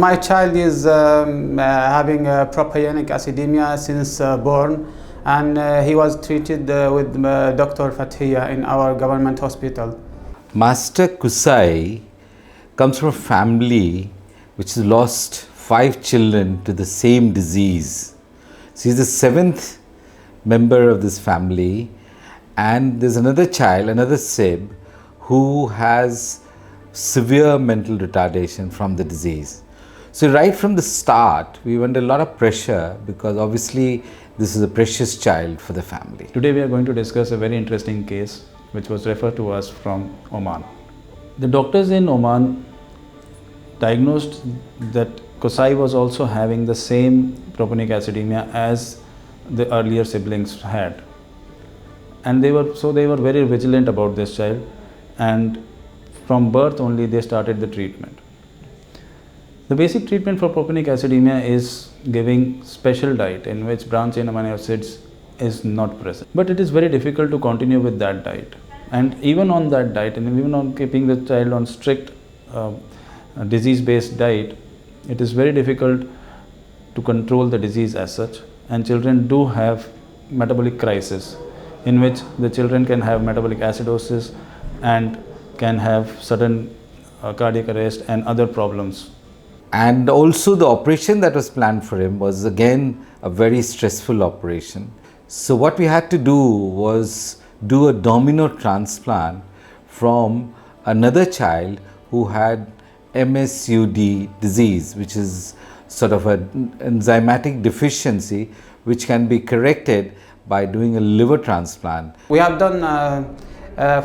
My child is having propionic acidemia since born, and he was treated with Dr. Fathiya in our government hospital. Master Kusai comes from a family which has lost 5 children to the same disease. So he's the 7th member of this family, and there's another child, another sib, who has severe mental retardation from the disease. So right from the start, we were under a lot of pressure because obviously this is a precious child for the family. Today we are going to discuss a very interesting case which was referred to us from Oman. The doctors in Oman diagnosed that Kusai was also having the same propionic acidemia as the earlier siblings had. And they were very vigilant about this child, and from birth only they started the treatment. The basic treatment for propionic acidemia is giving special diet in which branched chain amino acids is not present. But it is very difficult to continue with that diet. And even on that diet, and even on keeping the child on strict disease-based diet, it is very difficult to control the disease as such. And children do have metabolic crisis in which the children can have metabolic acidosis and can have sudden cardiac arrest and other problems. And also the operation that was planned for him was again a very stressful operation. So what we had to do was do a domino transplant from another child who had MSUD disease, which is sort of an enzymatic deficiency which can be corrected by doing a liver transplant. We have done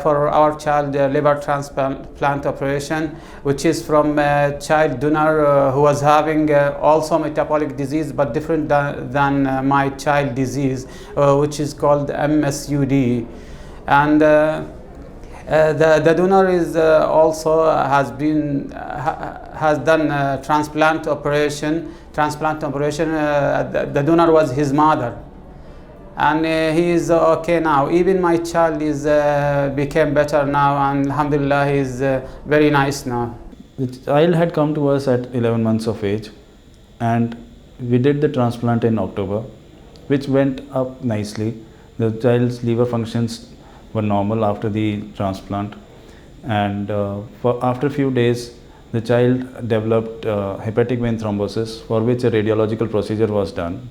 for our child liver transplant operation, which is from a child donor who was having also metabolic disease but different than my child disease, which is called MSUD. And the donor is also has done transplant operation. The donor was his mother, and he is okay now. Even my child is became better now, and alhamdulillah, he is very nice now. The child had come to us at 11 months of age, and we did the transplant in October, which went up nicely. The child's liver functions were normal after the transplant, and after a few days the child developed hepatic vein thrombosis, for which a radiological procedure was done.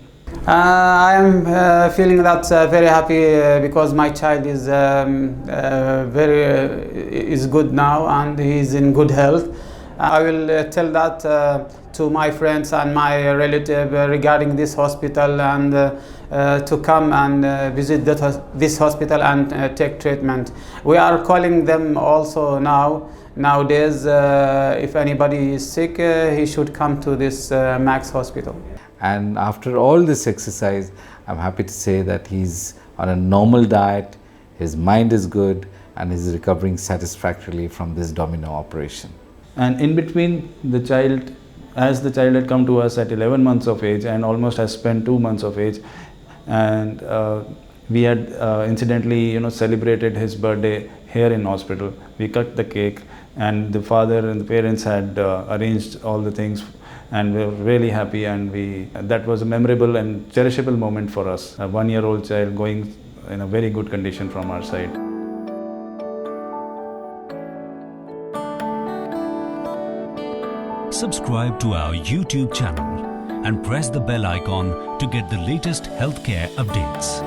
I am feeling that very happy because my child is is good now and he is in good health. I will tell that to my friends and my relative regarding this hospital, and to come and visit this hospital and take treatment. We are calling them also nowadays. If anybody is sick, he should come to this Max hospital. And after all this exercise, I'm happy to say that he's on a normal diet, his mind is good, and he's recovering satisfactorily from this domino operation. And in between, the child had come to us at 11 months of age and almost has spent 2 months of age, and we had incidentally celebrated his birthday here in hospital. We cut the cake, and the father and the parents had arranged all the things, and we were really happy, and that was a memorable and cherishable moment for us. A 1-year-old child going in a very good condition from our side. Subscribe to our YouTube channel and press the bell icon to get the latest healthcare updates.